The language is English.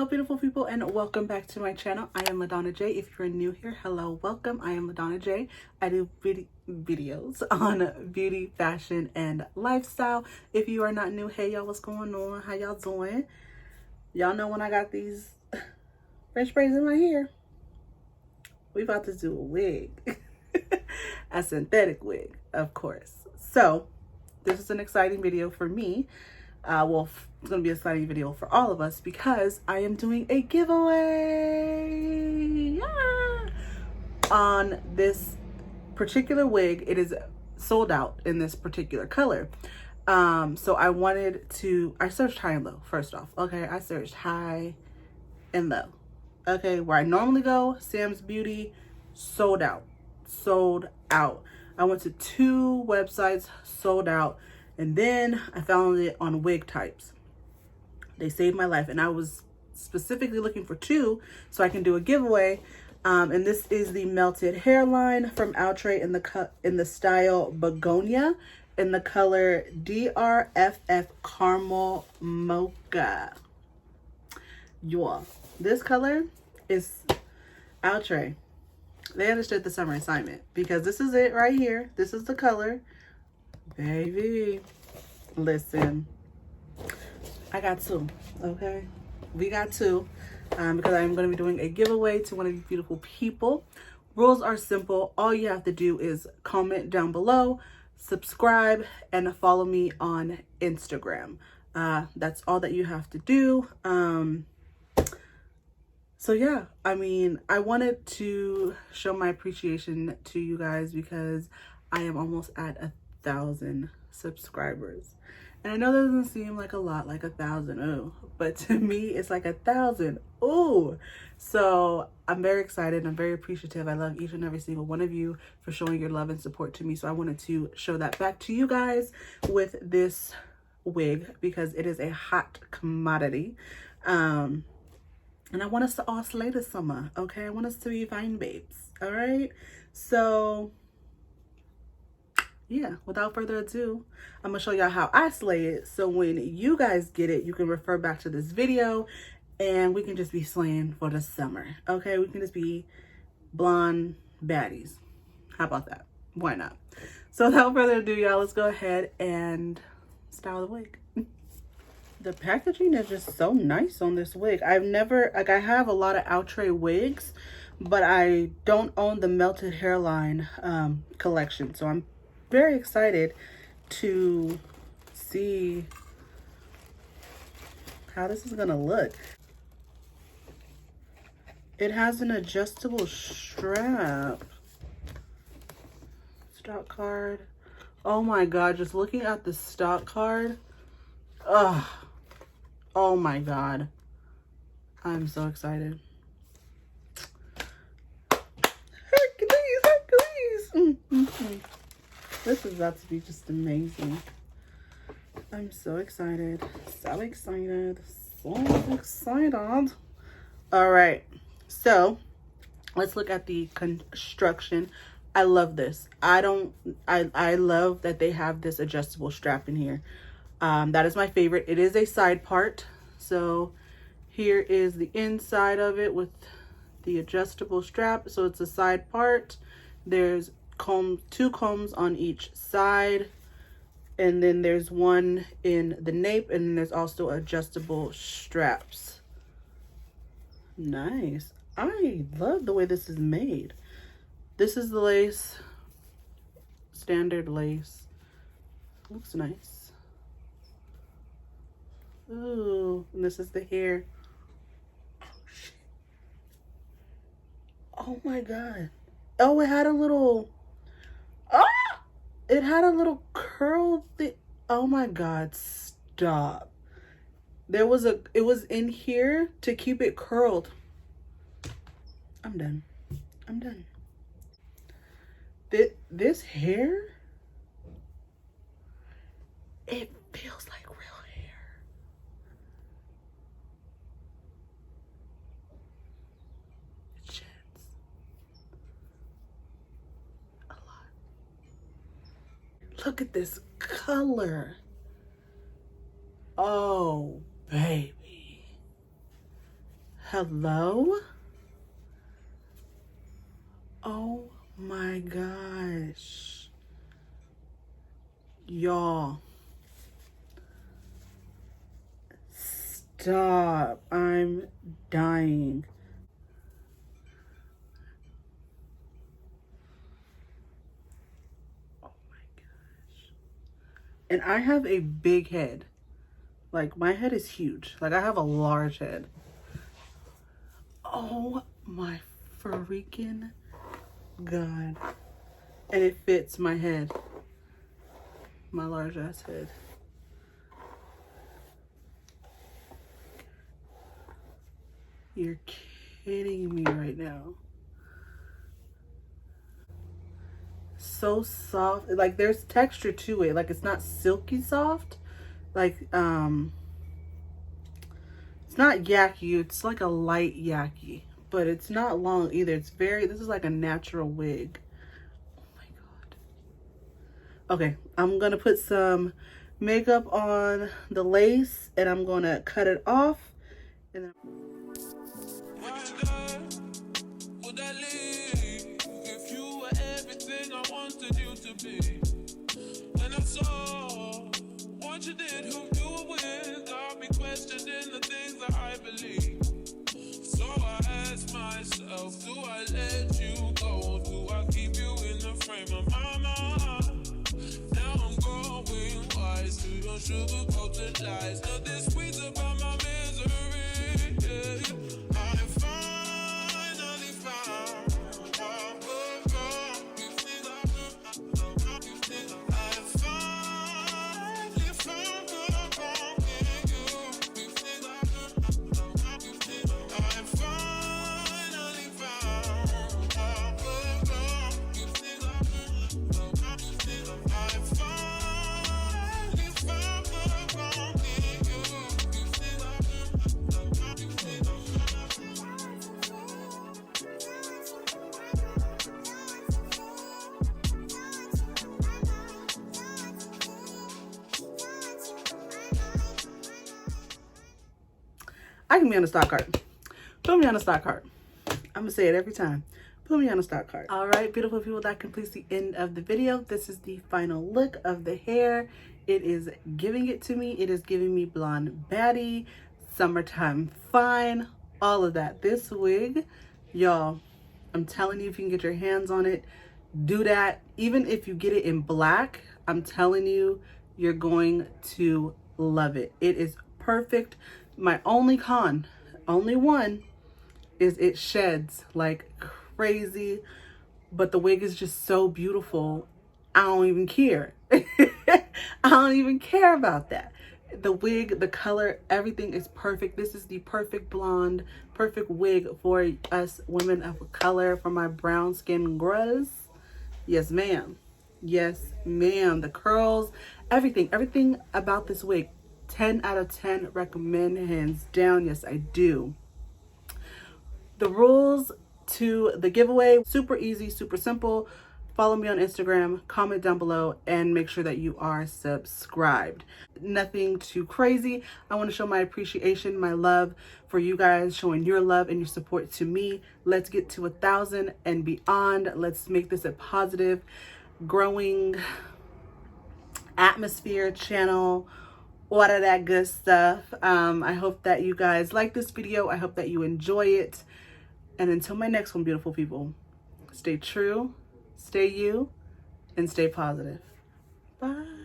beautiful people, and welcome back to my channel. I am LaDonna J. If you're new here, hello, welcome. I am LaDonna J. I do videos on beauty, fashion, and lifestyle. If you are not new, hey y'all, what's going on? How y'all doing? Y'all know when I got these French braids in my hair, we about to do a wig. A synthetic wig, of course. So this is an exciting video for me. Well, it's going to be an exciting video for all of us because I am doing a giveaway on this particular wig. It is sold out in this particular color. So I searched high and low first off. Okay, I searched high and low. Okay, where I normally go, Sam's Beauty, sold out. I went to 2 websites, sold out. And then I found it on Wig Types. They saved my life. And I was specifically looking for 2 so I can do a giveaway. And this is the melted hairline from Outre in the style Begonia in the color DRFF Caramel Mocha. Y'all, this color is Outre. They understood the summer assignment because this is it right here. This is the color. Baby, listen, I got 2, okay? We got 2 because I'm going to be doing a giveaway to one of you beautiful people. Rules are simple. All you have to do is comment down below, subscribe, and follow me on Instagram. That's all that you have to do. So yeah, I mean, I wanted to show my appreciation to you guys because I am almost at 1,000 subscribers. And I know that doesn't seem like a lot, like 1,000, oh, but to me, it's like 1,000, oh. So I'm very excited. I'm very appreciative. I love each and every single one of you for showing your love and support to me. So I wanted to show that back to you guys with this wig because it is a hot commodity. And I want us to all slay this summer, okay? I want us to be fine babes, all right? So yeah, without further ado, I'm gonna show y'all how I slay it. So when you guys get it, you can refer back to this video and we can just be slaying for the summer, okay? We can just be blonde baddies. How about that? Why not? So without further ado, y'all, let's go ahead and style the wig. The packaging is just so nice on this wig. I have a lot of Outre wigs, but I don't own the melted hairline collection. So I'm very excited to see how this is gonna look. It has an adjustable strap. Stock card. Oh my God, just looking at the stock card. Ugh. Oh my God. I'm so excited. Hercules. This is about to be just amazing. I'm so excited. So excited. All right. So let's look at the construction. I love this. I love that they have this adjustable strap in here. That is my favorite. It is a side part. So here is the inside of it with the adjustable strap. So it's a side part. There's 2 combs on each side. And then there's one in the nape, and then there's also adjustable straps. Nice. I love the way this is made. This is the lace. Standard lace. Looks nice. Ooh, and this is the hair. Oh my God. Oh, it had a little, it had a little curl thing. Oh my God, stop. It was in here to keep it curled. I'm done. This hair, it feels like real hair. It sheds a lot. Look at this color. Oh, baby. Hello? Oh my gosh. Y'all. Stop. I'm dying. Oh my gosh. And I have a big head. Like, my head is huge. Like, I have a large head. Oh my freaking God. And it fits my head. My large ass head. You're kidding me right now. So soft. Like, there's texture to it. Like, it's not silky soft. Like, it's not yucky. It's like a light yucky. But it's not long either. It's very, this is like a natural wig. Oh my God. Okay, I'm gonna put some makeup on the lace and I'm gonna cut it off. And then if you were everything I wanted you to be, and I saw what you did, who you were with, got me questioning the things that I believe. So I asked myself, do I let you go? Do I keep you in the frame of my mind? Now I'm growing wise to your sugar-coated lies. Nothing sweet about my misery. Yeah. I finally found I can be on the stock card. Put me on the stock card. I'm gonna say it every time. Put me on the stock card. All right, beautiful people, that completes the end of the video. This is the final look of the hair. It is giving it to me. It is giving me blonde baddie, summertime fine, all of that. This wig, y'all, I'm telling you, if you can get your hands on it, do that. Even if you get it in black, I'm telling you, you're going to love it. It is perfect. My only con, only one, is it sheds like crazy, but the wig is just so beautiful. I don't even care. I don't even care about that. The wig, the color, everything is perfect. This is the perfect blonde, perfect wig for us women of color, for my brown skin girls. Yes, ma'am. Yes, ma'am. The curls, everything about this wig. 10 out of 10 recommend, hands down. Yes, I do. The rules to the giveaway, super easy, super simple. Follow me on Instagram, comment down below, and make sure that you are subscribed. Nothing too crazy. I want to show my appreciation, my love for you guys, showing your love and your support to me. Let's get to 1,000 and beyond. Let's make this a positive, growing atmosphere channel. All of that good stuff. I hope that you guys like this video. I hope that you enjoy it. And until my next one, beautiful people, stay true, stay you, and stay positive. Bye.